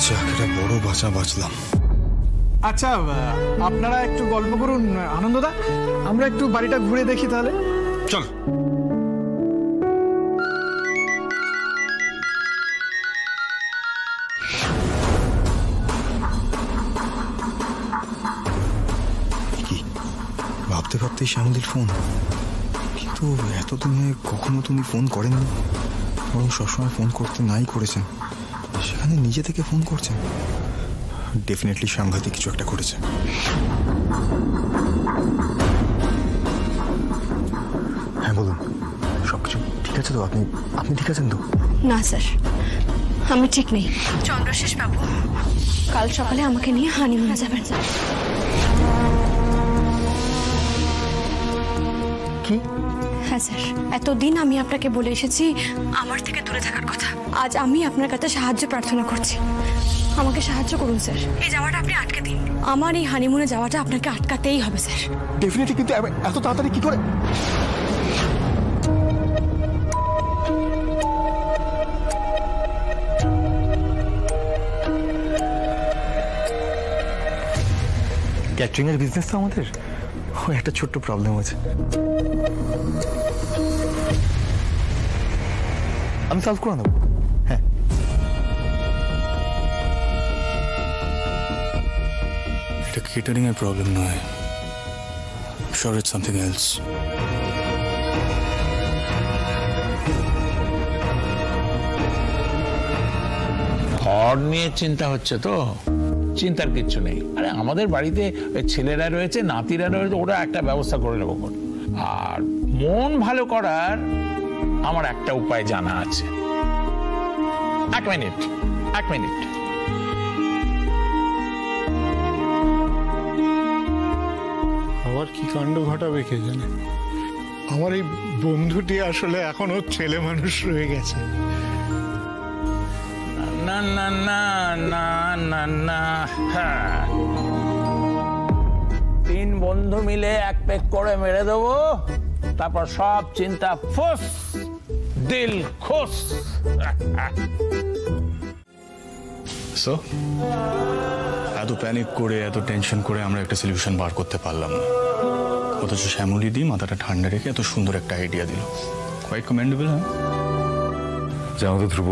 যাক, এটা বড় বাঁচা বাঁচলাম। আচ্ছা, আপনারা একটু গল্প করুন আনন্দদা, আমরা একটু বাড়িটা ঘুরে দেখি তাহলে। চল। কি ভাবতে ভাবতেই শ্যামলীর ফোন, কিন্তু এতদিনে কখনো তুমি ফোন করেননি, বরং সবসময় ফোন করতে নাই করেছেন, সেখানে নিজে থেকে ফোন করছেন। ডেফিনেটলি সাংঘাতিক কিছু একটা করেছে। হ্যাঁ বলুন, সবকিছু ঠিক আছে তো? আপনি ঠিক আছেন তো? না স্যার, আমি ঠিক নেই। চন্দ্রশেষ বাবু কাল সকালে আমাকে নিয়ে হানিমুনে যাবেন। কি? হ্যাঁ স্যার, এতদিন আমি আপনাকে বলে এসেছি আমার থেকে দূরে থাকার কথা। আজ আমি আপনার কাছে সাহায্য প্রার্থনা করছি, আমাকে সাহায্য করুন স্যার। এই যাওয়াটা আপনি আটকে দিন। আমার এই হানিমুনে যাওয়াটা আপনাকে আটকাতেই হবে স্যার। ডেফিনেটলি, কিন্তু এত তাড়াতাড়ি কি করে? ক্যাটারিং এর বিজনেস তো আমাদের, ওই একটা ছোট্ট প্রবলেম আছে, আমি সলভ করে নেবো। হ্যাঁ, এটা কেটারিং এর প্রবলেম নয়, শিওর ইটস সামথিং এলস। ঘর নিয়ে চিন্তা হচ্ছে তো? চিন্তার কিচ্ছু নেই। আরে আমাদের বাড়িতে ছেলেরা রয়েছে, নাতিরা রয়েছে, ওরা একটা ব্যবস্থা করে নেবো। আর মন ভালো করার আমার একটা উপায় জানা আছে। এক মিনিট। আবার কি কাণ্ড ঘটাবে কে জানে। আমার এই বন্ধুটি আসলে এখনো ছেলে মানুষ রয়ে গেছে। না না না না না না, হ্যাঁ, 3 বন্ধু মিলে এক পেক করে মেরে দেবো, তারপর সব চিন্তা ফুস, দিল খুশ। সো এত প্যানিক করে, এত টেনশন করে আমরা একটা সলিউশন বার করতে পারলাম না, অথচ শ্যামলী দি মাথাটা ঠান্ডা রেখে এত সুন্দর একটা আইডিয়া দিল। Quite commendable. হ্যাঁ, জানো তো ধ্রুব,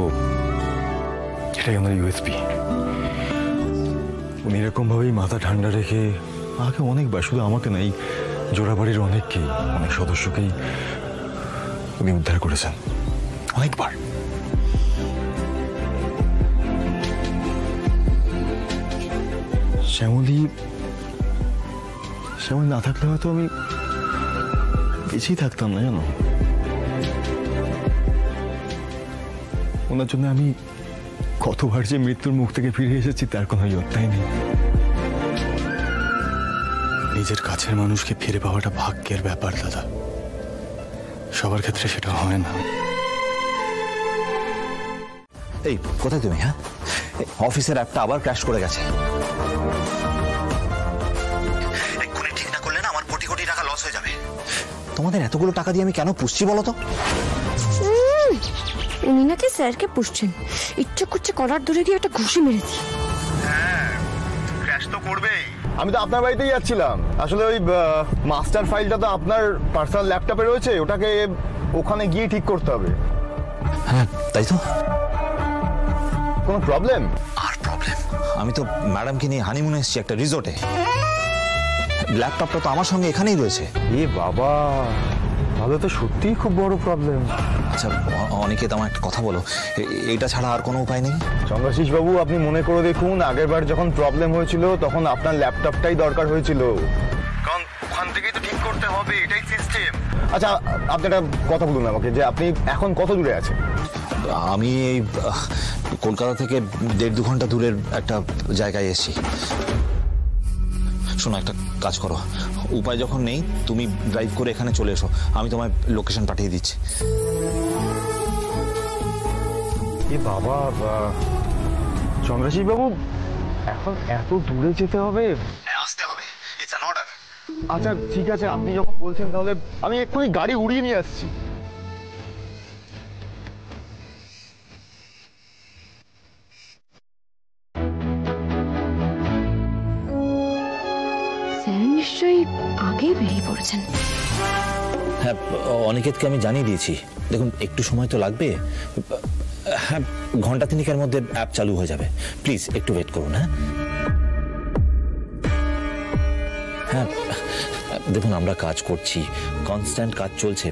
এটাই আমাদের ইউএসপি। উনি এরকম ভাবেই মাথা ঠান্ডা রেখে আগে অনেকবার, শুধু আমাকে নাই, জোড়াবাড়ির অনেক সদস্যকেই উনি উদ্ধার করেছেন অনেকবার। শ্যামলী না থাকলে হয়তো আমি বেঁচেই থাকতাম না, জানো। ওনার জন্য আমি কতবার যে মৃত্যুর মুখ থেকে ফিরে এসেছি তার কোনো ইয়ত্তাই নেই। নিজের কাছের মানুষকে ফিরে পাওয়াটা ভাগ্যের ব্যাপার দাদা, সবার ক্ষেত্রে সেটা হয় না। এই কোথায় তুমি? হ্যাঁ, অফিসের অ্যাপটা আবার ক্র্যাশ করে গেছে। এক্ষুনি ঠিক না করলে না আমার কোটি কোটি টাকা লস হয়ে যাবে। তোমাদের এতগুলো টাকা দিয়ে আমি কেন পুষছি বলো তো? উনি নাকি স্যারকে পুষছেন, ইচ্ছে করছে কলার ধরে দিয়ে একটা ঘুষি মেরেছি। হ্যাঁ, ক্র্যাশ তো করবেই। আমি তো আপনার বাড়িতেই যাচ্ছিলাম। আসলে ওই মাস্টার ফাইলটা তো আপনার পার্সোনাল ল্যাপটপে রয়েছে, ওটাকে ওখানে গিয়ে ঠিক করতে হবে। হ্যাঁ তাই তো। কোনো প্রবলেম? আর প্রবলেম, আমি তো ম্যাডামকে নিয়ে হানিমুনে এসেছি একটা রিসোর্টে। ল্যাপটপটা তো আমার সঙ্গে এখানেই রয়েছে। এ বাবা, তাহলে তো সত্যিই খুব বড় প্রবলেম। আচ্ছা অনেকে তোমার একটা কথা বলো, এটা ছাড়া আর কোনো উপায় নেই? চন্দ্রশেষ বাবু, আপনি মনে করে দেখুন, আগের বার যখন প্রবলেম হয়েছিল তখন আপনার ল্যাপটপটাই দরকার হয়েছিল, কারণ ওখান থেকেই তো ঠিক করতে হবে, এটাই সিস্টেম। আচ্ছা, আপনি একটা কথা বলুন আমাকে, যে আপনি এখন কত দূরে আছেন? আমি এই কলকাতা থেকে 1.5-2 ঘন্টা দূরের একটা জায়গায় এসেছি। শোনো, একটা কাজ করো, উপায় যখন নেই তুমি ড্রাইভ করে এখানে চলে এসো, আমি তোমায় লোকেশন পাঠিয়ে দিচ্ছি। এ বাবা, চন্দ্রশেষ বাবু, এখন এত দূরে যেতে হবে? আসতে হবে, ইটস অ্যান অর্ডার। আচ্ছা ঠিক আছে, আপনি যখন বলছেন তাহলে আমি এক্ষুনি গাড়ি উড়িয়ে নিয়ে আসছি। আগেই বেরিয়ে পড়েছেন। হ্যাঁ, অনিকেতকে আমি জানিয়ে দিয়েছি। দেখুন, একটু সময় তো লাগবে। হ্যাঁ, ঘন্টা তিনেকের মধ্যে অ্যাপ চালু হয়ে যাবে। প্লিজ একটু ওয়েট করুন। হ্যাঁ, দেখুন, আমরা কাজ করছি, কনস্ট্যান্ট কাজ চলছে,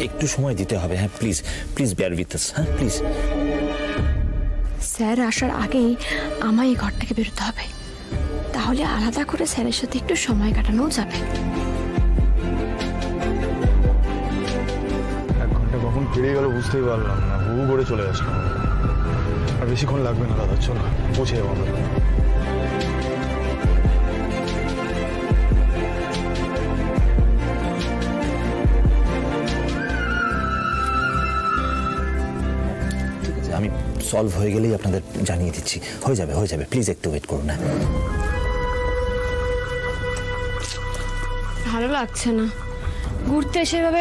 একটু সময় দিতে হবে। হ্যাঁ, please please bear with us. হ্যাঁ, প্লিজ। স্যার আসার আগেই আমায় এই ঘর থেকে বেরোতে হবে, তাহলে আলাদা করে স্যারের সাথে একটু সময় কাটানোও যাবে। 1 ঘন্টা কখন পেরিয়ে গেল বুঝতেই পারলাম না, হু করে চলে আসলাম। আর বেশিক্ষণ লাগবে না দাদা, চলো পৌঁছে যাবো আমরা। আমি সলভ হয়ে গেলেই আপনাদের জানিয়ে দিচ্ছি। হয়ে যাবে, হয়ে যাবে। প্লিজ একটু ওয়েট করুন। ভালো লাগছে না ঘুরতে এসে এভাবে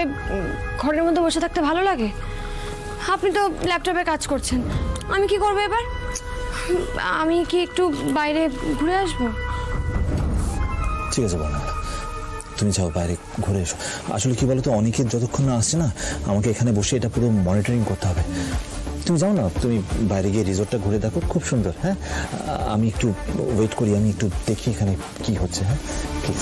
ঘরের মধ্যে বসে থাকতে। ভালো লাগে? আপনি তো ল্যাপটপে কাজ করছেন, আমি কি করবো এবার? আমি কি একটু বাইরে ঘুরে আসবো? ঠিক আছে বর্ণা, তুমি যাও, বাইরে ঘুরে এসো। আসলে কি বলতো, অনেকের যতক্ষণ না আসছে না, আমাকে এখানে বসে এটা পুরো মনিটরিং করতে হবে। তুমি যাও না, তুমি বাইরে গিয়ে রিসোর্টটা ঘুরে দেখো, খুব সুন্দর। হ্যাঁ, আমি একটু ওয়েট করি, আমি একটু দেখি এখানে কি হচ্ছে। হ্যাঁ, প্লিজ।